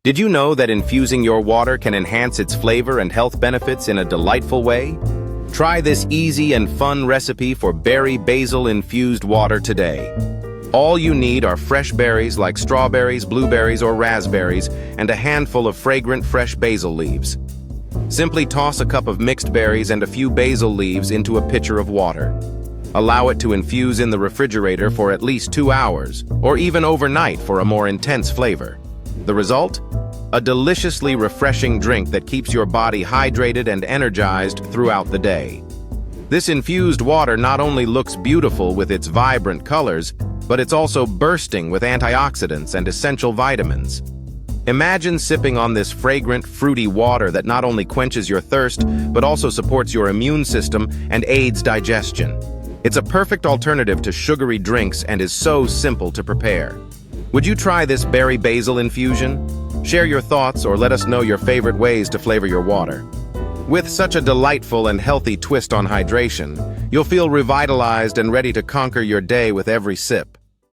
Did you know that infusing your water can enhance its flavor and health benefits in a delightful way? Try this easy and fun recipe for berry basil infused water today. All you need are fresh berries like strawberries, blueberries, or raspberries, and a handful of fragrant fresh basil leaves. Simply toss a cup of mixed berries and a few basil leaves into a pitcher of water. Allow it to infuse in the refrigerator for at least 2 hours, or even overnight for a more intense flavor. The result? A deliciously refreshing drink that keeps your body hydrated and energized throughout the day. This infused water not only looks beautiful with its vibrant colors, but it's also bursting with antioxidants and essential vitamins. Imagine sipping on this fragrant, fruity water that not only quenches your thirst, but also supports your immune system and aids digestion. It's a perfect alternative to sugary drinks and is so simple to prepare. Would you try this berry basil infusion? Share your thoughts or let us know your favorite ways to flavor your water. With such a delightful and healthy twist on hydration, you'll feel revitalized and ready to conquer your day with every sip.